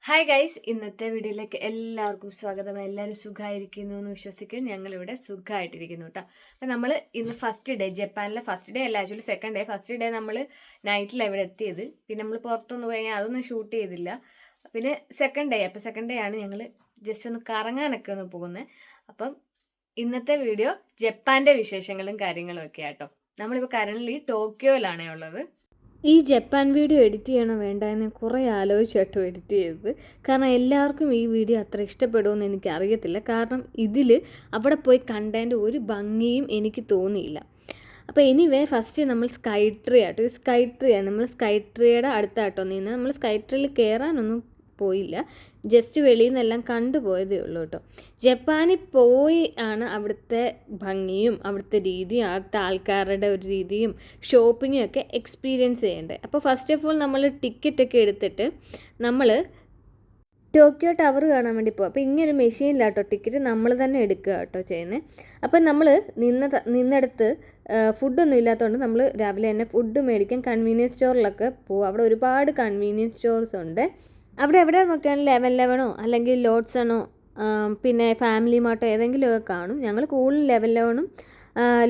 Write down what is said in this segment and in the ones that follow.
Hi guys, ഇന്നത്തെ വീഡിയോയിലേക്ക് എല്ലാവർക്കും സ്വാഗതം. എല്ലാവരും സുഖമായിരിക്കുന്നു എന്ന് വിശ്വസിക്കുന്നു. ഞങ്ങളിവിടെ സുഖമായിട്ടിരിക്കുന്നു കേട്ടോ. അപ്പം നമ്മൾ ഇന്ന് ഫസ്റ്റ് ഡേ, ജപ്പാനിലെ ഫസ്റ്റ് ഡേ അല്ല, actually second day. First day നമ്മൾ നൈറ്റിലാണ് ഇവിടെ എത്തിയത്. പിന്നെ നമ്മൾ പുറത്തൊന്ന് പോയി അതൊന്നും ഷൂട്ട് ചെയ്തില്ല. പിന്നെ സെക്കൻഡ് ഡേ, അപ്പോൾ സെക്കൻഡ് ഡേ ആണ് ഞങ്ങൾ ജസ്റ്റ് ഒന്ന് കറങ്ങാനൊക്കെ ഒന്ന് പോകുന്നത്. അപ്പം ഇന്നത്തെ വീഡിയോ ജപ്പാൻ്റെ വിശേഷങ്ങളും കാര്യങ്ങളും ഒക്കെ ആട്ടോ. നമ്മളിപ്പോൾ കറൻലി ടോക്കിയോയിലാണേ ഉള്ളത്. ഈ ജപ്പാൻ വീഡിയോ എഡിറ്റ് ചെയ്യണോ വേണ്ട എന്ന് കുറേ ആലോചിച്ചിട്ടോ എഡിറ്റ് ചെയ്തത്. കാരണം എല്ലാവർക്കും ഈ വീഡിയോ അത്ര ഇഷ്ടപ്പെടുമെന്ന് എനിക്ക് അറിയത്തില്ല. കാരണം ഇതിൽ അവിടെ പോയി കണ്ടതിൻ്റെ ഒരു ഭംഗിയും എനിക്ക് തോന്നിയില്ല. അപ്പോൾ എനിവേ ഫസ്റ്റ് നമ്മൾ സ്കൈ ട്രീ ആട്ടോ. ഈ സ്കൈ ട്രീ ആണ്, നമ്മൾ സ്കൈ ട്രീയുടെ അടുത്താട്ടോ നിന്ന്. നമ്മൾ സ്കൈ ട്രീയിൽ കയറാനൊന്നും പോയില്ല, ജസ്റ്റ് വെളിയിൽ നിന്നെല്ലാം കണ്ടുപോയതേ ഉള്ളൂ കേട്ടോ. ജപ്പാനിൽ പോയി ആണ് അവിടുത്തെ ഭംഗിയും അവിടുത്തെ രീതിയും അവിടുത്തെ ആൾക്കാരുടെ ഒരു രീതിയും ഷോപ്പിങ്ങും ഒക്കെ എക്സ്പീരിയൻസ് ചെയ്യേണ്ടത്. അപ്പോൾ ഫസ്റ്റ് ഓഫ് ഓൾ നമ്മൾ ടിക്കറ്റൊക്കെ എടുത്തിട്ട് നമ്മൾ ടോക്കിയോ ടവർ കാണാൻ വേണ്ടി പോകും. അപ്പോൾ ഇങ്ങനൊരു മെഷീനിലാട്ടോ ടിക്കറ്റ് നമ്മൾ തന്നെ എടുക്കുക കേട്ടോ ചെയ്യുന്നത്. അപ്പം നമ്മൾ നിന്നിടത്ത് ഫുഡൊന്നും ഇല്ലാത്തതുകൊണ്ട് നമ്മൾ രാവിലെ തന്നെ ഫുഡ് മേടിക്കാൻ കൺവീനിയൻസ് സ്റ്റോറിലൊക്കെ പോകും. അവിടെ ഒരുപാട് കൺവീനിയൻസ് സ്റ്റോർസ് ഉണ്ട്. അവിടെ എവിടെ നോക്കിയാലും 11 അല്ലെങ്കിൽ ലോഡ്സണോ പിന്നെ ഫാമിലി മാർട്ടോ ഏതെങ്കിലുമൊക്കെ കാണും. ഞങ്ങൾ കൂടുതൽ 11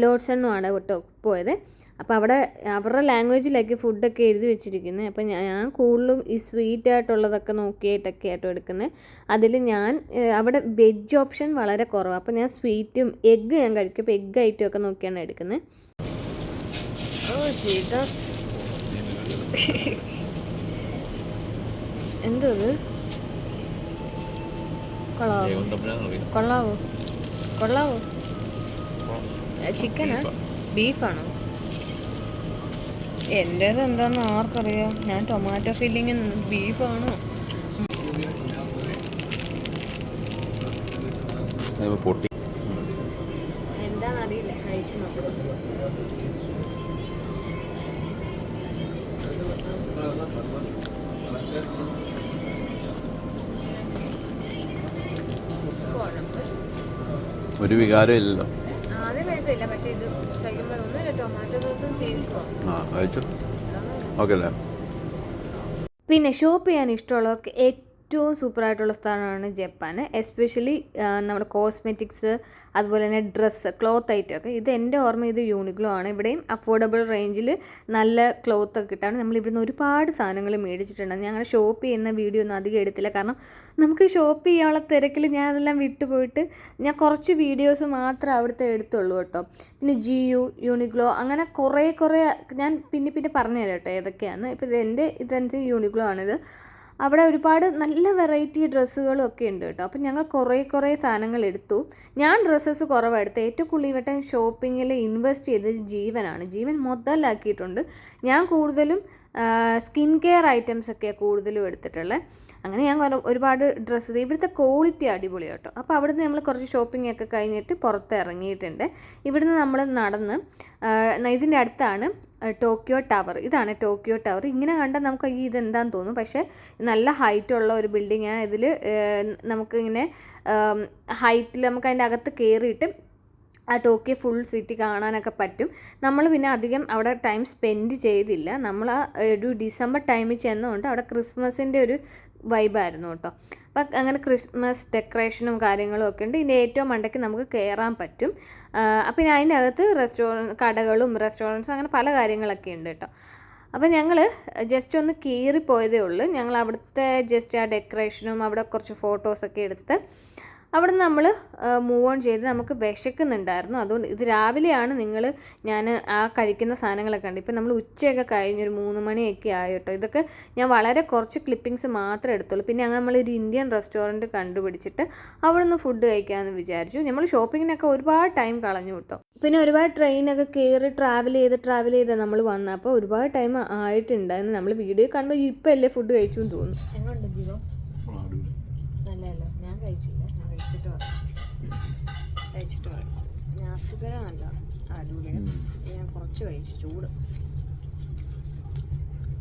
ലോഡ്സണോ ആണ് കേട്ടോ പോയത്. അപ്പോൾ അവിടെ അവരുടെ ലാംഗ്വേജിലൊക്കെ ഫുഡൊക്കെ എഴുതി വെച്ചിരിക്കുന്നത്. അപ്പോൾ ഞാൻ കൂടുതലും ഈ സ്വീറ്റ് ആയിട്ടുള്ളതൊക്കെ നോക്കിയിട്ടൊക്കെ ആട്ടോ എടുക്കുന്നത്. അതിൽ ഞാൻ അവിടെ വെജ് ഓപ്ഷൻ വളരെ കുറവാണ്. അപ്പോൾ ഞാൻ സ്വീറ്റും എഗ്ഗ് ഞാൻ കഴിക്കും. അപ്പോൾ എഗ്ഗ് ഐറ്റം ഒക്കെ നോക്കിയാണ് എടുക്കുന്നത്. ഓ ജീസസ്, എന്തോ ഇത് കൊള്ളാവോ? ചിക്കനാ ബീഫാണോ? എൻ്റേത് എന്താണെന്ന് ആർക്കറിയാം. ഞാൻ ടൊമാറ്റോ ഫില്ലിങ് ബീഫാണോ? എന്താണെന്നറിയില്ല, കഴിച്ചു നോക്കാം. ഒരു വികാരം ഇല്ലല്ലോ. ആദ്യം കഴിച്ചില്ല, പക്ഷേ ഇത് കഴിക്കുമ്പോൾ ഒന്നുമില്ല, ടൊമാറ്റോ സോസും ചീസും. ഓക്കെ അല്ലേ. പിന്നെ ഷോപ്പ് ചെയ്യാൻ ഇഷ്ടമുള്ളവർക്ക് ഏറ്റവും സൂപ്പറായിട്ടുള്ള സ്ഥലമാണ് ജപ്പാൻ. എസ്പെഷ്യലി നമ്മുടെ കോസ്മെറ്റിക്സ്, അതുപോലെ തന്നെ ഡ്രസ്സ്, ക്ലോത്ത് ഐറ്റം ഒക്കെ. ഇത് എൻ്റെ ഓർമ്മ ഇത് യൂണിക്ലോ ആണ്. ഇവിടെയും അഫോർഡബിൾ റേഞ്ചിൽ നല്ല ക്ലോത്ത് ഒക്കെ കിട്ടാണ്. നമ്മളിവിടുന്ന് ഒരുപാട് സാധനങ്ങൾ മേടിച്ചിട്ടുണ്ട്. ഞങ്ങൾ ഷോപ്പ് ചെയ്യുന്ന വീഡിയോ ഒന്നും അധികം എടുത്തില്ല, കാരണം നമുക്ക് ഷോപ്പ് ചെയ്യാനുള്ള തിരക്കിൽ ഞാൻ അതെല്ലാം വിട്ടുപോയിട്ട് ഞാൻ കുറച്ച് വീഡിയോസ് മാത്രമേ അവിടുത്തെ എടുത്തുള്ളൂ കേട്ടോ. പിന്നെ യൂണിക്ലോ അങ്ങനെ കുറേ ഞാൻ പിന്നെ പറഞ്ഞു തരാം കേട്ടോ ഏതൊക്കെയാണ്. ഇപ്പോൾ ഇതെൻ്റെ യൂണിക്ലോ ആണിത്. അവിടെ ഒരുപാട് നല്ല വെറൈറ്റി ഡ്രസ്സുകളും ഒക്കെ ഉണ്ട് കേട്ടോ. അപ്പം ഞങ്ങൾ കുറേ സാധനങ്ങൾ എടുത്തു. ഞാൻ ഡ്രസ്സസ് കുറവാണ് എടുത്തത്. ഏറ്റവും കൂടുതൽ ഷോപ്പിങ്ങിൽ ഇൻവെസ്റ്റ് ചെയ്തത് ജീവൻ മുതലാക്കിയിട്ടുണ്ട്. ഞാൻ കൂടുതലും സ്കിൻ കെയർ ഐറ്റംസ് ഒക്കെയാണ് കൂടുതലും എടുത്തിട്ടുള്ളത്. അങ്ങനെ ഞാൻ ഒരുപാട് ഡ്രസ്സ്, ഇവിടുത്തെ ക്വാളിറ്റി അടിപൊളി കേട്ടോ. അപ്പോൾ അവിടുന്ന് നമ്മൾ കുറച്ച് ഷോപ്പിംഗ് ഒക്കെ കഴിഞ്ഞിട്ട് പുറത്ത് ഇറങ്ങിയിട്ടുണ്ട്. ഇവിടുന്ന് നമ്മൾ നടന്ന് ഇതിൻ്റെ അടുത്താണ് ടോക്കിയോ ടവർ. ഇതാണ് ടോക്കിയോ ടവർ. ഇങ്ങനെ കണ്ടാൽ നമുക്ക് ഇതെന്താന്ന് തോന്നും, പക്ഷേ നല്ല ഹൈറ്റുള്ള ഒരു ബിൽഡിങ്ങാണ്. ഇതിൽ നമുക്കിങ്ങനെ ഹൈറ്റിൽ നമുക്ക് അതിൻ്റെ അകത്ത് കയറിയിട്ട് ആ ടോക്കിയോ ഫുൾ സിറ്റി കാണാനൊക്കെ പറ്റും. നമ്മൾ പിന്നെ അധികം അവിടെ ടൈം സ്പെൻഡ് ചെയ്തില്ല. നമ്മൾ ഒരു ഡിസംബർ ടൈമിൽ ചെന്നുകൊണ്ട് അവിടെ ക്രിസ്മസിൻ്റെ ഒരു വൈബായിരുന്നു കേട്ടോ. അപ്പം അങ്ങനെ ക്രിസ്മസ് ഡെക്കറേഷനും കാര്യങ്ങളും ഒക്കെ ഉണ്ട്. ഇതിൻ്റെ ഏറ്റവും മണ്ടയ്ക്ക് നമുക്ക് കയറാൻ പറ്റും. അപ്പം ഞാൻ അതിൻ്റെ അകത്ത് കടകളും റെസ്റ്റോറൻറ്റ്സും അങ്ങനെ പല കാര്യങ്ങളൊക്കെ ഉണ്ട് കേട്ടോ. അപ്പം ഞങ്ങൾ ജസ്റ്റ് ഒന്ന് കയറിപ്പോയതേ ഉള്ളൂ. ഞങ്ങൾ അവിടുത്തെ ജസ്റ്റ് ആ ഡെക്കറേഷനും അവിടെ കുറച്ച് ഫോട്ടോസൊക്കെ എടുത്ത് അവിടെ നിന്ന് നമ്മൾ മൂവ് ഓൺ ചെയ്ത് നമുക്ക് വിശക്കുന്നുണ്ടായിരുന്നു. അതുകൊണ്ട് ഇത് രാവിലെയാണ് ഞാൻ ആ കഴിക്കുന്ന സാധനങ്ങളൊക്കെ ഉണ്ട്. ഇപ്പം നമ്മൾ ഉച്ചയൊക്കെ കഴിഞ്ഞൊരു 3 മണിയൊക്കെ ആയി കേട്ടോ. ഇതൊക്കെ ഞാൻ വളരെ കുറച്ച് ക്ലിപ്പിങ്സ് മാത്രമേ എടുത്തുള്ളൂ. പിന്നെ അങ്ങനെ നമ്മളൊരു ഇന്ത്യൻ റെസ്റ്റോറൻറ്റ് കണ്ടുപിടിച്ചിട്ട് അവിടെ നിന്ന് ഫുഡ് കഴിക്കാമെന്ന് വിചാരിച്ചു. നമ്മൾ ഷോപ്പിങ്ങിനൊക്കെ ഒരുപാട് ടൈം കളഞ്ഞു കേട്ടോ. പിന്നെ ഒരുപാട് ട്രെയിനൊക്കെ കയറി ട്രാവൽ ചെയ്ത് നമ്മൾ വന്നപ്പോൾ ഒരുപാട് ടൈം ആയിട്ടുണ്ടായിരുന്നു. നമ്മൾ വീഡിയോ കാണുമ്പോൾ ഇപ്പം അല്ലേ ഫുഡ് കഴിച്ചു എന്ന് തോന്നുന്നു. എങ്ങനെയുണ്ട് ജീവോ? നല്ലതല്ലോ. ഞാൻ കഴിച്ചില്ല, കഴിച്ചിട്ട് പറയാം. ഞാൻ അസുഖരം നല്ല അടിപൊളിയാണ്. ഞാൻ കുറച്ച് കഴിച്ചു, ചൂട്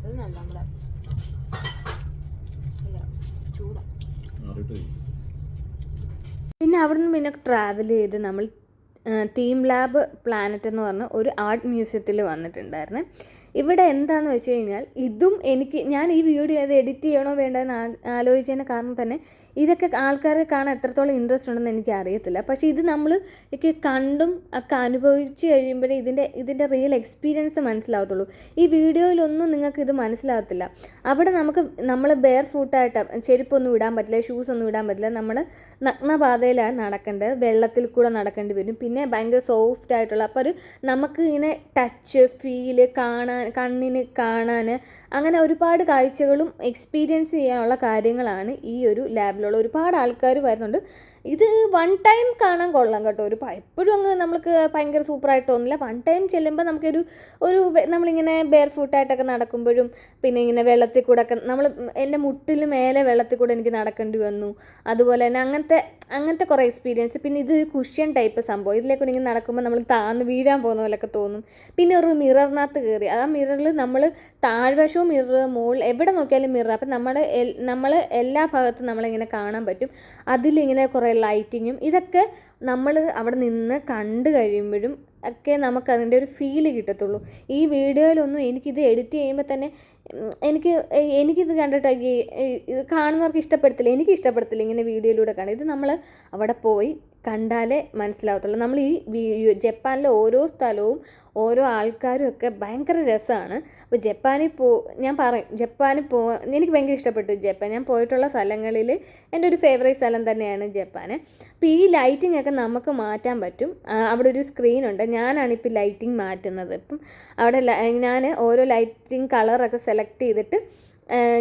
ഇത് നല്ല നമ്മുടെ അല്ല ചൂടാണ്. പിന്നെ അവിടുന്ന് പിന്നെ ട്രാവൽ ചെയ്ത് നമ്മൾ തീം ലാബ് പ്ലാനറ്റ് എന്ന് പറഞ്ഞ ഒരു ആർട്ട് മ്യൂസിയത്തിൽ വന്നിട്ടുണ്ടായിരുന്നു. ഇവിടെ എന്താണെന്ന് വെച്ച് കഴിഞ്ഞാൽ ഇതും ഞാൻ ഈ വീഡിയോ അത് എഡിറ്റ് ചെയ്യണോ വേണ്ടതെന്ന് ആലോചിച്ചതിന് കാരണം തന്നെ ഇതൊക്കെ ആൾക്കാരെ കാണാൻ എത്രത്തോളം ഇൻട്രസ്റ്റ് ഉണ്ടെന്ന് എനിക്ക് അറിയത്തില്ല. പക്ഷേ ഇത് നമ്മൾ കണ്ടും ഒക്കെ അനുഭവിച്ച് കഴിയുമ്പോഴേ ഇതിൻ്റെ റിയൽ എക്സ്പീരിയൻസ് മനസ്സിലാവത്തുള്ളൂ. ഈ വീഡിയോയിലൊന്നും നിങ്ങൾക്ക് ഇത് മനസ്സിലാകത്തില്ല. അവിടെ നമ്മൾ ബെയർ ഫൂട്ടായിട്ട് ചെരുപ്പൊന്നും ഇടാൻ പറ്റില്ല, ഷൂസ് ഒന്നും ഇടാൻ പറ്റില്ല. നമ്മൾ നഗ്നപാതയിലാണ് നടക്കേണ്ടത്, വെള്ളത്തിൽ കൂടെ നടക്കേണ്ടി വരും. പിന്നെ ഭയങ്കര സോഫ്റ്റ് ആയിട്ടുള്ള, അപ്പോൾ നമുക്ക് ഇങ്ങനെ ടച്ച് ഫീല് കണ്ണിന് കാണാൻ അങ്ങനെ ഒരുപാട് കാഴ്ചകളും എക്സ്പീരിയൻസ് ചെയ്യാനുള്ള കാര്യങ്ങളാണ് ഈ ഒരു ലാബിലുള്ള. ഒരുപാട് ആൾക്കാർ വരുന്നുണ്ട്. ഇത് വൺ ടൈം കാണാൻ കൊള്ളാം കേട്ടോ. എപ്പോഴും അങ്ങ് നമ്മൾക്ക് ഭയങ്കര സൂപ്പറായിട്ട് തോന്നില്ല. വൺ ടൈം ചെല്ലുമ്പോൾ നമുക്കൊരു നമ്മളിങ്ങനെ ബെയർ ഫൂട്ടായിട്ടൊക്കെ നടക്കുമ്പോഴും പിന്നെ ഇങ്ങനെ വെള്ളത്തിൽ കൂടെ ഒക്കെ എൻ്റെ മുട്ടിൽ മേലെ വെള്ളത്തിൽ കൂടെ എനിക്ക് നടക്കേണ്ടി വന്നു. അതുപോലെ തന്നെ അങ്ങനത്തെ കുറേ എക്സ്പീരിയൻസ്. പിന്നെ ഇത് കുഷ്യൻ ടൈപ്പ് സംഭവം, ഇതിലേക്കൂടെ ഇങ്ങനെ നടക്കുമ്പോൾ നമ്മൾ താന്ന് വീഴാൻ പോകുന്ന പോലെയൊക്കെ തോന്നും. പിന്നെ ഒരു മിററിനകത്ത് കയറി ആ മിററിൽ നമ്മൾ താഴ്വശവും മിറർ, മുകളിൽ എവിടെ നോക്കിയാലും മിറർ. അപ്പം നമ്മൾ എല്ലാ ഭാഗത്തും നമ്മളിങ്ങനെ കാണാൻ പറ്റും. അതിലിങ്ങനെ കുറേ ലൈറ്റിങ്ങും ഇതൊക്കെ നമ്മൾ അവിടെ നിന്ന് കണ്ടു കഴിയുമ്പോഴും ഒക്കെ നമുക്കതിൻ്റെ ഒരു ഫീല് കിട്ടത്തുള്ളൂ. ഈ വീഡിയോയിലൊന്നും എനിക്കിത് എഡിറ്റ് ചെയ്യുമ്പോൾ തന്നെ എനിക്കിത് കണ്ടിട്ട് ഇത് കാണുന്നവർക്ക് ഇഷ്ടപ്പെടത്തില്ല, എനിക്ക് ഇഷ്ടപ്പെടത്തില്ല ഇങ്ങനെ വീഡിയോയിലൂടെ കാണാം. ഇത് നമ്മൾ അവിടെ പോയി കണ്ടാലേ മനസ്സിലാവത്തുള്ളൂ. നമ്മൾ ഈ ജപ്പാനിലെ ഓരോ സ്ഥലവും ഓരോ ആൾക്കാരും ഒക്കെ ഭയങ്കര രസമാണ്. അപ്പോൾ ജപ്പാനിൽ എനിക്ക് ഭയങ്കര ഇഷ്ടപ്പെട്ടു ജപ്പാൻ. ഞാൻ പോയിട്ടുള്ള സ്ഥലങ്ങളിൽ എൻ്റെ ഒരു ഫേവറേറ്റ് സ്ഥലം തന്നെയാണ് ജപ്പാൻ. അപ്പോൾ ഈ ലൈറ്റിംഗ് ഒക്കെ നമുക്ക് മാറ്റാൻ പറ്റും. അവിടെ ഒരു സ്ക്രീനുണ്ട്. ഞാനാണിപ്പോൾ ലൈറ്റിംഗ് മാറ്റുന്നത്. ഇപ്പം അവിടെ ഞാൻ ഓരോ ലൈറ്റിംഗ് കളറൊക്കെ സെലക്ട് ചെയ്തിട്ട്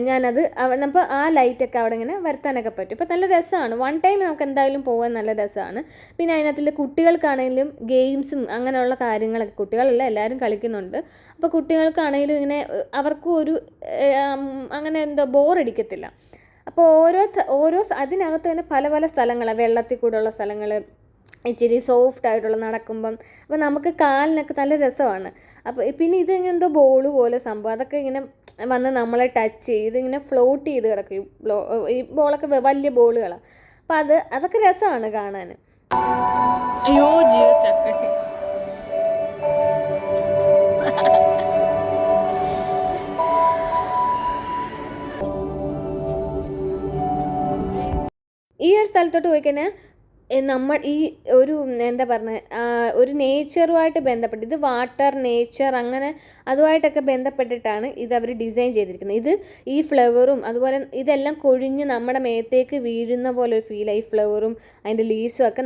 ഞാനത് അപ്പോൾ ആ ലൈറ്റൊക്കെ അവിടെ ഇങ്ങനെ വരുത്താനൊക്കെ പറ്റും. അപ്പോൾ നല്ല രസമാണ്. വൺ ടൈം നമുക്ക് എന്തായാലും പോകാൻ നല്ല രസമാണ്. പിന്നെ അതിനകത്തിൽ കുട്ടികൾക്കാണെങ്കിലും ഗെയിംസും അങ്ങനെയുള്ള കാര്യങ്ങളൊക്കെ, കുട്ടികളല്ല എല്ലാവരും കളിക്കുന്നുണ്ട്. അപ്പോൾ കുട്ടികൾക്കാണെങ്കിലും ഇങ്ങനെ അവർക്കും ഒരു അങ്ങനെ ബോറടിക്കത്തില്ല. അപ്പോൾ ഓരോ അതിനകത്ത് തന്നെ പല പല സ്ഥലങ്ങളാണ്, വെള്ളത്തിൽ കൂടെയുള്ള സ്ഥലങ്ങൾ, ഇച്ചിരി സോഫ്റ്റ് ആയിട്ടുള്ള നടക്കുമ്പം. അപ്പോൾ നമുക്ക് കാലിനൊക്കെ നല്ല രസമാണ്. അപ്പോൾ പിന്നെ ഇത് ഇങ്ങനെ ബോൾ പോലെ സംഭവം, അതൊക്കെ ഇങ്ങനെ വന്ന് നമ്മളെ ടച്ച് ചെയ്ത് ഇങ്ങനെ ഫ്ലോട്ട് ചെയ്ത് കിടക്കും. ഈ ബോളൊക്കെ വലിയ ബോളുകളാണ്. അപ്പോൾ അതൊക്കെ രസമാണ് കാണാൻ. അയ്യോ ജീവചക്ര ഈ ഒരു സ്ഥലത്തോട്ട് പോയി കഴിഞ്ഞാൽ നമ്മൾ ഈ ഒരു എന്താ പറഞ്ഞ ഒരു നേച്ചറുമായിട്ട് ബന്ധപ്പെട്ട്, ഇത് വാട്ടർ, നേച്ചർ അങ്ങനെ അതുമായിട്ടൊക്കെ ബന്ധപ്പെട്ടിട്ടാണ് ഇത് അവർ ഡിസൈൻ ചെയ്തിരിക്കുന്നത്. ഇത് ഈ ഫ്ലവറും അതുപോലെ ഇതെല്ലാം കൊഴിഞ്ഞ് നമ്മുടെ മേത്തേക്ക് വീഴുന്ന പോലെ ഒരു ഫീലാണ്. ഈ ഫ്ലവറും അതിൻ്റെ ലീവ്സും ഒക്കെ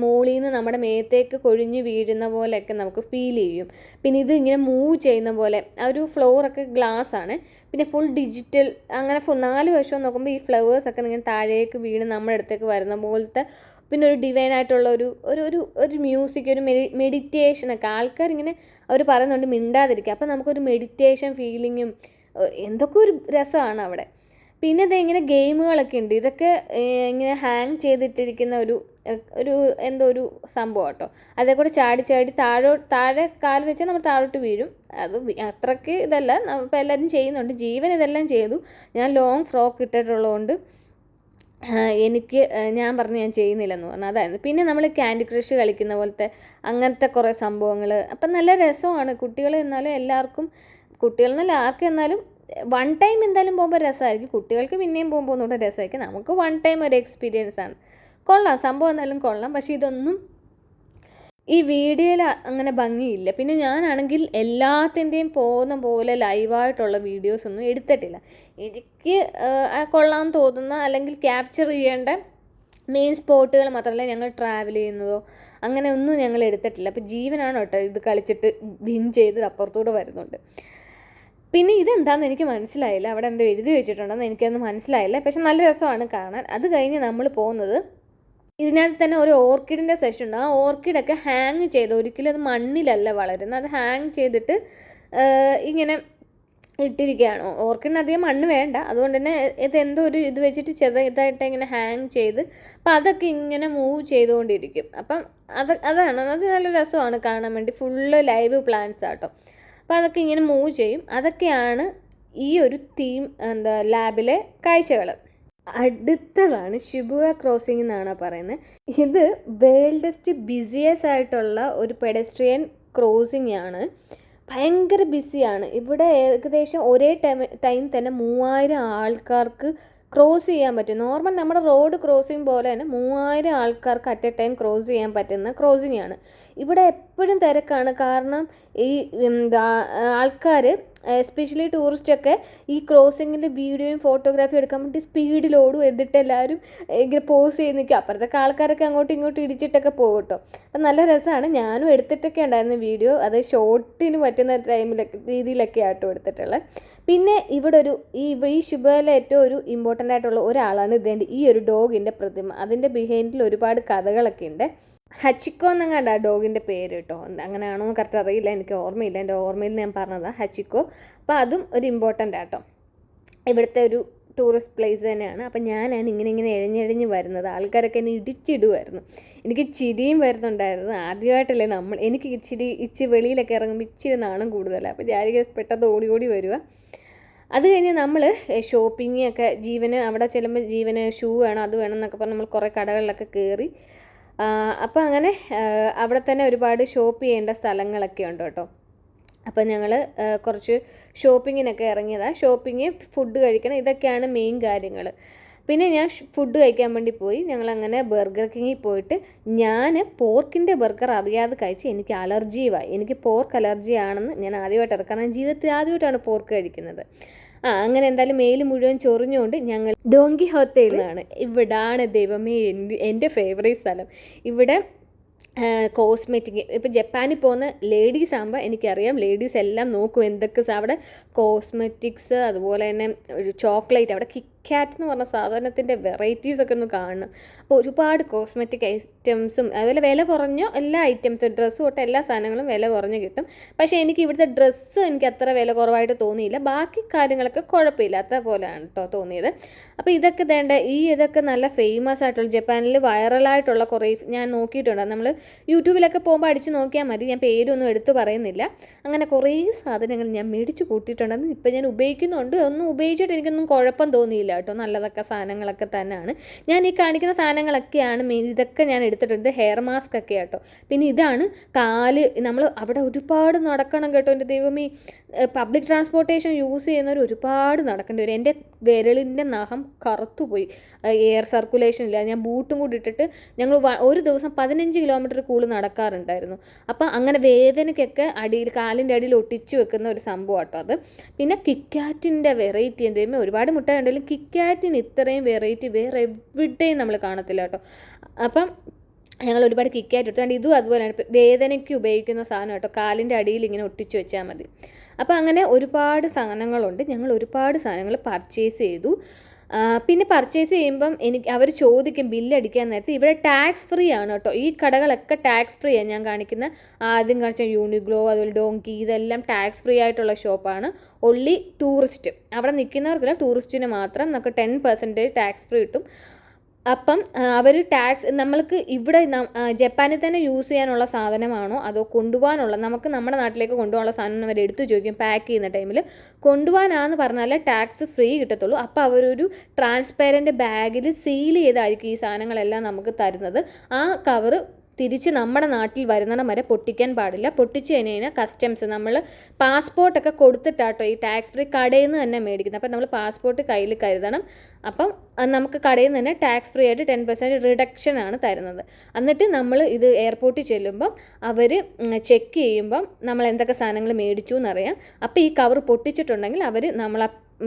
മുകളിൽ നിന്ന് നമ്മുടെ മേത്തേക്ക് കൊഴിഞ്ഞ് വീഴുന്ന പോലെയൊക്കെ നമുക്ക് ഫീൽ ചെയ്യും. പിന്നെ ഇത് ഇങ്ങനെ മൂവ് ചെയ്യുന്ന പോലെ, ആ ഒരു ഫ്ലോറൊക്കെ ഗ്ലാസ് ആണ്. പിന്നെ ഫുൾ ഡിജിറ്റൽ, അങ്ങനെ 4 വശവും നോക്കുമ്പോൾ ഈ ഫ്ലവേഴ്സൊക്കെ ഇങ്ങനെ താഴേക്ക് വീണ് നമ്മുടെ അടുത്തേക്ക് വരുന്ന പോലത്തെ. പിന്നെ ഒരു ഡിവൈനായിട്ടുള്ള ഒരു മ്യൂസിക്, ഒരു മെഡിറ്റേഷനൊക്കെ ആൾക്കാരിങ്ങനെ അവർ പറയുന്നുണ്ട് മിണ്ടാതിരിക്കുക. അപ്പം നമുക്കൊരു മെഡിറ്റേഷൻ ഫീലിങ്ങും എന്തൊക്കെ ഒരു രസമാണ് അവിടെ. പിന്നെ ഇങ്ങനെ ഗെയിമുകളൊക്കെ ഉണ്ട്. ഇതൊക്കെ ഇങ്ങനെ ഹാങ് ചെയ്തിട്ടിരിക്കുന്ന ഒരു സംഭവം കേട്ടോ. അതേ കൂടെ ചാടി താഴെ കാൽ വെച്ചാൽ നമ്മൾ താഴോട്ട് വീഴും. അത് അത്രയ്ക്ക് ഇതല്ല, ഇപ്പോൾ എല്ലാവരും ചെയ്യുന്നുണ്ട്. ജീവൻ ഇതെല്ലാം ചെയ്തു. ഞാൻ ലോങ് ഫ്രോക്ക് ഇട്ടിട്ടുള്ളതുകൊണ്ട് ഞാൻ പറഞ്ഞു ഞാൻ ചെയ്യുന്നില്ലെന്ന് പറഞ്ഞു, അതായിരുന്നു. പിന്നെ നമ്മൾ ക്യാൻഡി ക്രഷ് കളിക്കുന്ന പോലത്തെ അങ്ങനത്തെ കുറേ സംഭവങ്ങൾ. അപ്പം നല്ല രസമാണ്. കുട്ടികൾ എന്നാലും എല്ലാവർക്കും, കുട്ടികളെന്നല്ല ആർക്കും എന്നാലും വൺ ടൈം എന്തായാലും പോകുമ്പോൾ രസമായിരിക്കും. കുട്ടികൾക്ക് പിന്നെയും പോകുമ്പോൾ ഒന്നുകൂടെ രസമായിരിക്കും. നമുക്ക് വൺ ടൈം ഒരു എക്സ്പീരിയൻസ് ആണ്. കൊള്ളാം, സംഭവം എന്നാലും കൊള്ളാം. പക്ഷേ ഇതൊന്നും ഈ വീഡിയോയിൽ അങ്ങനെ ഭംഗിയില്ല. പിന്നെ ഞാനാണെങ്കിൽ എല്ലാത്തിൻ്റെയും പോകുന്ന പോലെ ലൈവായിട്ടുള്ള വീഡിയോസൊന്നും എടുത്തിട്ടില്ല. എനിക്ക് കൊള്ളാൻ തോന്നുന്ന അല്ലെങ്കിൽ ക്യാപ്ചർ ചെയ്യേണ്ട മെയിൻ സ്പോട്ടുകൾ മാത്രമല്ല ഞങ്ങൾ ട്രാവൽ ചെയ്യുന്നതോ അങ്ങനെ ഒന്നും ഞങ്ങൾ എടുത്തിട്ടില്ല. അപ്പോൾ ജീവനാണ് കേട്ടോ ഇത് കളിച്ചിട്ട് വിൻ ചെയ്ത് അപ്പുറത്തൂടെ വരുന്നുണ്ട്. പിന്നെ ഇതെന്താണെന്ന് എനിക്ക് മനസ്സിലായില്ല. അവിടെ എന്തോ എഴുതി വെച്ചിട്ടുണ്ടെന്ന് എനിക്കൊന്നും മനസ്സിലായില്ല. പക്ഷെ നല്ല രസമാണ് കാണാൻ. അത് കഴിഞ്ഞ് നമ്മൾ പോകുന്നത് ഇതിനകത്ത് തന്നെ ഒരു ഓർക്കിഡിൻ്റെ സെഷൻ ഉണ്ട്. ആ ഓർക്കിഡൊക്കെ ഹാങ് ചെയ്ത്, ഒരിക്കലും അത് മണ്ണിലല്ല വളരുന്നത്, അത് ഹാങ് ചെയ്തിട്ട് ഇങ്ങനെ ഇട്ടിരിക്കുകയാണ്. ഓർക്കിഡിന് അധികം മണ്ണ് വേണ്ട, അതുകൊണ്ട് തന്നെ ഇതെന്തോ ഇത് വെച്ചിട്ട് ചെറുതായിട്ട് ഇങ്ങനെ ഹാങ് ചെയ്ത്, അപ്പം അതൊക്കെ ഇങ്ങനെ മൂവ് ചെയ്തുകൊണ്ടിരിക്കും. അപ്പം അതാണ് അത് നല്ല രസമാണ് കാണാൻ വേണ്ടി. ഫുള്ള് ലൈവ് പ്ലാന്റ്സ് ആട്ടോ. അപ്പോൾ അതൊക്കെ ഇങ്ങനെ മൂവ് ചെയ്യും. അതൊക്കെയാണ് ഈ ഒരു തീം ലാബിലെ കാഴ്ചകൾ. അടുത്തതാണ് ഷിബുയ ക്രോസിംഗ് എന്നാണ് പറയുന്നത്. ഇത് വേൾഡസ്റ്റ് ബിസിയസ്റ്റ് ആയിട്ടുള്ള ഒരു പെഡസ്ട്രിയൻ ക്രോസിംഗ് ആണ്. ഭയങ്കര ബിസിയാണ്. ഇവിടെ ഏകദേശം ഒരേ ടൈം തന്നെ 3000 ആൾക്കാർക്ക് ക്രോസ് ചെയ്യാൻ പറ്റും. നോർമൽ നമ്മുടെ റോഡ് ക്രോസിങ് പോലെ തന്നെ 3000 ആൾക്കാർക്ക് അറ്റ് എ ടൈം ക്രോസ് ചെയ്യാൻ പറ്റുന്ന ക്രോസിംഗ് ആണ്. ഇവിടെ എപ്പോഴും തിരക്കാണ്. കാരണം ഈ ആൾക്കാർ എസ്പെഷ്യലി ടൂറിസ്റ്റൊക്കെ ഈ ക്രോസിങ്ങിൻ്റെ വീഡിയോയും ഫോട്ടോഗ്രാഫി എടുക്കാൻ വേണ്ടി സ്പീഡിൽ ഓടും. എന്നിട്ട് എല്ലാവരും ഇങ്ങനെ പോസ് ചെയ്ത് നിൽക്കും. അപ്പുറത്തൊക്കെ ആൾക്കാരൊക്കെ അങ്ങോട്ടും ഇങ്ങോട്ടും ഇടിച്ചിട്ടൊക്കെ പോകും കേട്ടോ. അപ്പം നല്ല രസമാണ്. ഞാനും എടുത്തിട്ടൊക്കെ ഉണ്ടായിരുന്നു വീഡിയോ. അത് ഷോർട്ടിന് പറ്റുന്ന രീതിയിലൊക്കെ ആട്ടോ എടുത്തിട്ടുള്ളത്. പിന്നെ ഇവിടെ ഈ ശുഭയിലെ ഏറ്റവും ഒരു ഇമ്പോർട്ടൻ്റ് ആയിട്ടുള്ള ഒരാളാണ് ഇതേൻ്റെ ഈ ഒരു ഡോഗിൻ്റെ പ്രതിമ. അതിൻ്റെ ബിഹൈൻഡിൽ ഒരുപാട് കഥകളൊക്കെ ഉണ്ട്. ഹച്ചിക്കോ എന്നങ്ങാണ്ട് ആ ഡോഗിൻ്റെ പേര് കേട്ടോ. അങ്ങനെയാണോ എന്ന് കറക്റ്റ് അറിയില്ല, എനിക്ക് ഓർമ്മയില്ല. എൻ്റെ ഓർമ്മയിൽ ഞാൻ പറഞ്ഞതാണ് ഹച്ചിക്കോ. അപ്പോൾ അതും ഒരു ഇമ്പോർട്ടൻ്റ് ആട്ടോ. ഇവിടുത്തെ ഒരു ടൂറിസ്റ്റ് പ്ലേസ് തന്നെയാണ്. അപ്പം ഞാനാണ് ഇങ്ങനെ എഴഞ്ഞെഴഞ്ഞ് വരുന്നത്. ആൾക്കാരൊക്കെ എന്നെ ഇടിച്ചിടുമായിരുന്നു. എനിക്ക് ചിരിയും വരുന്നുണ്ടായിരുന്നു. ആദ്യമായിട്ടല്ലേ എനിക്ക് ഇച്ചിരി വെളിയിലൊക്കെ ഇറങ്ങുമ്പോൾ ഇച്ചിരി നാണം കൂടുതലാണ്. അപ്പോൾ ഞാൻ പെട്ടെന്ന് ഓടി വരിക. അത് കഴിഞ്ഞ് നമ്മൾ ഷോപ്പിങ്ങൊക്കെ അവിടെ ചെല്ലുമ്പോൾ ജീവന് ഷൂ വേണം, അത് വേണം എന്നൊക്കെ പറഞ്ഞ് നമ്മൾ കുറേ കടകളിലൊക്കെ കയറി. അപ്പോൾ അങ്ങനെ അവിടെ തന്നെ ഒരുപാട് ഷോപ്പ് ചെയ്യേണ്ട സ്ഥലങ്ങളൊക്കെ ഉണ്ട് കേട്ടോ. അപ്പോൾ ഞങ്ങൾ കുറച്ച് ഷോപ്പിങ്ങിനൊക്കെ ഇറങ്ങിയതാണ്. ഷോപ്പിങ്, ഫുഡ് കഴിക്കണം, ഇതൊക്കെയാണ് മെയിൻ കാര്യങ്ങൾ. പിന്നെ ഞാൻ ഫുഡ് കഴിക്കാൻ വേണ്ടി പോയി. ഞങ്ങളങ്ങനെ ബർഗർ കിങ്ങിൽ പോയിട്ട് ഞാൻ പോർക്കിൻ്റെ ബർഗർ അറിയാതെ കഴിച്ച് എനിക്ക് അലർജിയുമായി. എനിക്ക് പോർക്ക് അലർജി ആണെന്ന് ഞാൻ ആദ്യമായിട്ട് ഇറക്കാം. ജീവിതത്തിൽ ആദ്യമായിട്ടാണ് പോർക്ക് കഴിക്കുന്നത്. അങ്ങനെ എന്തായാലും മേല് മുഴുവൻ ചൊറിഞ്ഞുകൊണ്ട് ഞങ്ങൾ ഡോൺ കിഹോത്തയിലാണ്. ഇവിടാണ് ദൈവമേ എൻ്റെ ഫേവറേറ്റ് സ്ഥലം. ഇവിടെ കോസ്മെറ്റിക്, ഇപ്പോൾ ജപ്പാനിൽ പോകുന്ന ലേഡീസ് ആകുമ്പോൾ എനിക്കറിയാം ലേഡീസ് എല്ലാം നോക്കും എന്തൊക്കെ അവിടെ കോസ്മെറ്റിക്സ്, അതുപോലെ തന്നെ ഒരു ചോക്ലേറ്റ്, അവിടെ കിക്കാറ്റ് എന്ന് പറഞ്ഞ സാധനത്തിൻ്റെ വെറൈറ്റീസൊക്കെ ഒന്ന് കാണണം. അപ്പോൾ ഒരുപാട് കോസ്മെറ്റിക് ഐറ്റംസും അതുപോലെ വില കുറഞ്ഞ എല്ലാ ഐറ്റംസും, ഡ്രസ്സ് തൊട്ട് എല്ലാ സാധനങ്ങളും വില കുറഞ്ഞ് കിട്ടും. പക്ഷേ എനിക്ക് ഇവിടുത്തെ ഡ്രസ്സ് എനിക്ക് അത്ര വില കുറവായിട്ട് തോന്നിയില്ല. ബാക്കി കാര്യങ്ങളൊക്കെ കുഴപ്പമില്ലാത്ത പോലെയാണ് കേട്ടോ തോന്നിയത്. അപ്പോൾ ഇതൊക്കെ നല്ല ഫേമസ് ആയിട്ടുള്ള, ജപ്പാനിൽ വൈറലായിട്ടുള്ള കുറേ ഞാൻ നോക്കിയിട്ടുണ്ട്. നമ്മൾ യൂട്യൂബിലൊക്കെ പോകുമ്പോൾ അടിച്ച് നോക്കിയാൽ മതി. ഞാൻ പേരൊന്നും എടുത്ത് പറയുന്നില്ല. അങ്ങനെ കുറേ സാധനങ്ങൾ ഞാൻ മേടിച്ച് കൂട്ടിയിട്ടുണ്ടെന്ന് ഇപ്പം ഞാൻ ഉപയോഗിക്കുന്നുണ്ട്. ഒന്നും ഉപയോഗിച്ചിട്ട് എനിക്കൊന്നും കുഴപ്പം തോന്നിയില്ല കേട്ടോ. നല്ലതൊക്കെ സാധനങ്ങളൊക്കെ തന്നെയാണ്. ഞാൻ ഈ കാണിക്കുന്ന സാധനങ്ങളൊക്കെയാണ് മെയിൻ. ഇതൊക്കെ ഞാൻ എടുത്തിട്ടുണ്ട്. ഹെയർ മാസ്ക് ഒക്കെ കേട്ടോ. പിന്നെ ഇതാണ് നമ്മൾ അവിടെ ഒരുപാട് നടക്കണം കേട്ടോ. എൻ്റെ ദൈവമേ, പബ്ലിക് ട്രാൻസ്പോർട്ടേഷൻ യൂസ് ചെയ്യുന്നവർ ഒരുപാട് നടക്കേണ്ടി വരും. എൻ്റെ വിരലിൻ്റെ നഖം കറുത്തുപോയി. എയർ സർക്കുലേഷൻ ഇല്ല. ഞാൻ ബൂട്ടും കൂടി ഇട്ടിട്ട് ഞങ്ങൾ ഒരു ദിവസം 15 കിലോമീറ്റർ കൂടുതൽ നടക്കാറുണ്ടായിരുന്നു. അപ്പം അങ്ങനെ വേദനയ്ക്കൊക്കെ കാലിൻ്റെ അടിയിൽ ഒട്ടിച്ചു വെക്കുന്ന ഒരു സംഭവം കേട്ടോ അത്. പിന്നെ കിക്കാറ്റിൻ്റെ വെറൈറ്റി എന്തെങ്കിലും ഒരുപാട് മുട്ടായി ഉണ്ടെങ്കിലും കിക്കാറ്റിന് ഇത്രയും വെറൈറ്റി വേറെ എവിടെയും നമ്മൾ കാണത്തില്ല കേട്ടോ. അപ്പം ഞങ്ങൾ ഒരുപാട് കിക്കാറ്റ് എടുത്തുകൊണ്ട് ഇതും അതുപോലെയാണ് വേദനയ്ക്ക് ഉപയോഗിക്കുന്ന സാധനം കേട്ടോ. കാലിൻ്റെ അടിയിൽ ഇങ്ങനെ ഒട്ടിച്ചു വെച്ചാൽ മതി. അപ്പോൾ അങ്ങനെ ഒരുപാട് സാധനങ്ങളുണ്ട്. ഞങ്ങൾ ഒരുപാട് സാധനങ്ങൾ പർച്ചേസ് ചെയ്തു. പിന്നെ പർച്ചേസ് ചെയ്യുമ്പം അവർ ചോദിക്കും ബില്ലടിക്കാൻ നേരത്തെ. ഇവിടെ ടാക്സ് ഫ്രീ ആണ് കേട്ടോ. ഈ കടകളൊക്കെ ടാക്സ് ഫ്രീ ആണ്. ഞാൻ കാണിക്കുന്ന ആദ്യം കാണിച്ച യൂണിഗ്ലോ, അതുപോലെ ഡോങ്കി, ഇതെല്ലാം ടാക്സ് ഫ്രീ ആയിട്ടുള്ള ഷോപ്പാണ്. ഒൺലി ടൂറിസ്റ്റ്, അവിടെ നിൽക്കുന്നവർക്കില്ല, ടൂറിസ്റ്റിന് മാത്രം നമുക്ക് 10% ടാക്സ് ഫ്രീ കിട്ടും. അപ്പം അവർ ടാക്സ് നമ്മൾക്ക് ഇവിടെ ജപ്പാനിൽ തന്നെ യൂസ് ചെയ്യാനുള്ള സാധനമാണോ അതോ കൊണ്ടുപോകാനുള്ള, നമുക്ക് നമ്മുടെ നാട്ടിലേക്ക് കൊണ്ടുപോകാനുള്ള സാധനം അവർ എടുത്തു ചോദിക്കും. പാക്ക് ചെയ്യുന്ന ടൈമിൽ കൊണ്ടുപോകാനാന്ന് പറഞ്ഞാൽ ടാക്സ് ഫ്രീ കിട്ടത്തുള്ളൂ. അപ്പോൾ അവരൊരു ട്രാൻസ്പെറൻറ്റ് ബാഗിൽ സീൽ ചെയ്തായിരിക്കും ഈ സാധനങ്ങളെല്ലാം നമുക്ക് തരുന്നത്. ആ കവറ് തിരിച്ച് നമ്മുടെ നാട്ടിൽ വരുന്നിടം വരെ പൊട്ടിക്കാൻ പാടില്ല. പൊട്ടിച്ച് കഴിഞ്ഞാൽ കസ്റ്റംസ്, നമ്മൾ പാസ്പോർട്ടൊക്കെ കൊടുത്തിട്ടാട്ടോ ഈ ടാക്സ് ഫ്രീ കടയിൽ നിന്ന് തന്നെ മേടിക്കുന്നത്. അപ്പം നമ്മൾ പാസ്പോർട്ട് കയ്യിൽ കരുതണം. അപ്പം നമുക്ക് കടയിൽ നിന്ന് തന്നെ ടാക്സ് ഫ്രീ ആയിട്ട് 10% റിഡക്ഷനാണ് തരുന്നത്. എന്നിട്ട് നമ്മൾ ഇത് എയർപോർട്ടിൽ ചെല്ലുമ്പം അവർ ചെക്ക് ചെയ്യുമ്പം നമ്മൾ എന്തൊക്കെ സാധനങ്ങൾ മേടിച്ചു എന്നറിയാം. അപ്പോൾ ഈ കവർ പൊട്ടിച്ചിട്ടുണ്ടെങ്കിൽ അവർ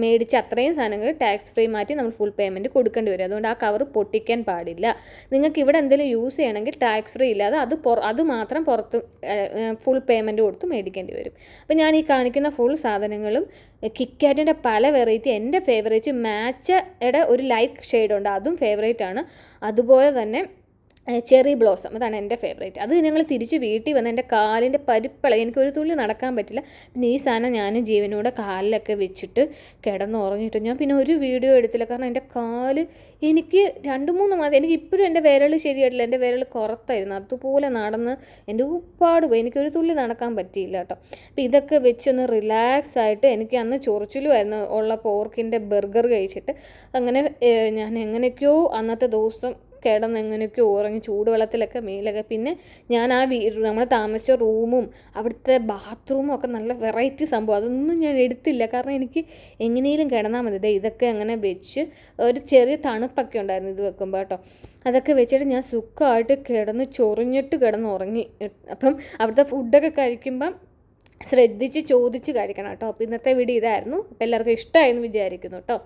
മേടിച്ച അത്രയും സാധനങ്ങൾ ടാക്സ് ഫ്രീ മാറ്റി നമ്മൾ ഫുൾ പേയ്മെൻറ്റ് കൊടുക്കേണ്ടി വരും. അതുകൊണ്ട് ആ കവർ പൊട്ടിക്കാൻ പാടില്ല. നിങ്ങൾക്ക് ഇവിടെ എന്തെങ്കിലും യൂസ് ചെയ്യണമെങ്കിൽ ടാക്സ് ഫ്രീ ഇല്ലാതെ അത് മാത്രം പുറത്ത് ഫുൾ പേയ്മെൻറ്റ് കൊടുത്ത് മേടിക്കേണ്ടി വരും. അപ്പോൾ ഞാൻ ഈ കാണിക്കുന്ന ഫുൾ സാധനങ്ങളും കിക്കാറ്റിൻ്റെ പല വെറൈറ്റി, എൻ്റെ ഫേവറേറ്റ് മാച്ചയുടെ ഒരു ലൈറ്റ് ഷെയ്ഡുണ്ട്, അതും ഫേവറേറ്റ് ആണ്. അതുപോലെ തന്നെ ചെറി ബ്ലോസം, അതാണ് എൻ്റെ ഫേവറേറ്റ്. അത് ഞങ്ങൾ തിരിച്ച് വീട്ടിൽ വന്ന് എൻ്റെ കാലിൻ്റെ പരിപ്പള, എനിക്കൊരു തുള്ളി നടക്കാൻ പറ്റില്ല. പിന്നെ ഈ സാധനം ഞാനും ജീവനോടെ കാലിലൊക്കെ വെച്ചിട്ട് കിടന്നുറങ്ങിയിട്ട് ഞാൻ പിന്നെ ഒരു വീഡിയോ എടുത്തില്ല. കാരണം എൻ്റെ കാല് എനിക്ക് 2-3 മാസം, എനിക്ക് ഇപ്പോഴും എൻ്റെ വിരൽ ശരിയായിട്ടില്ല. എൻ്റെ വിരൽ കുറത്തായിരുന്നു, അതുപോലെ നടന്ന് എൻ്റെ ഉപ്പാട് പോയി. എനിക്കൊരു തുള്ളി നടക്കാൻ പറ്റിയില്ല കേട്ടോ. അപ്പോൾ ഇതൊക്കെ വെച്ചൊന്ന് റിലാക്സ് ആയിട്ട്, എനിക്ക് അന്ന് ചൊറിച്ചിലുമായിരുന്നു ഉള്ള പോർക്കിൻ്റെ ബർഗർ കഴിച്ചിട്ട്. അങ്ങനെ ഞാൻ എങ്ങനെയൊക്കെയോ അന്നത്തെ ദിവസം കിടന്ന് എങ്ങനെയൊക്കെ ഉറങ്ങി ചൂടുവെള്ളത്തിലൊക്കെ മേലൊക്കെ. പിന്നെ ഞാൻ ആ നമ്മൾ താമസിച്ച റൂമും അവിടുത്തെ ബാത്റൂമും ഒക്കെ നല്ല വെറൈറ്റി സംഭവം, അതൊന്നും ഞാൻ എടുത്തില്ല കാരണം എനിക്ക് എങ്ങനെയും കിടന്നാൽ മതി. ഇതൊക്കെ അങ്ങനെ വെച്ച് ഒരു ചെറിയ തണുപ്പൊക്കെ ഉണ്ടായിരുന്നു ഇത് വെക്കുമ്പോൾ കേട്ടോ. അതൊക്കെ വെച്ചിട്ട് ഞാൻ സുഖമായിട്ട് കിടന്ന് ചൊറിഞ്ഞിട്ട് കിടന്ന് ഉറങ്ങി. അപ്പം അവിടുത്തെ ഫുഡൊക്കെ കഴിക്കുമ്പം ശ്രദ്ധിച്ച് ചോദിച്ച് കഴിക്കണം കേട്ടോ. അപ്പോൾ ഇന്നത്തെ വീഡിയോ ഇതായിരുന്നു. അപ്പോൾ എല്ലാവർക്കും ഇഷ്ടമായെന്ന് വിചാരിക്കുന്നു കേട്ടോ.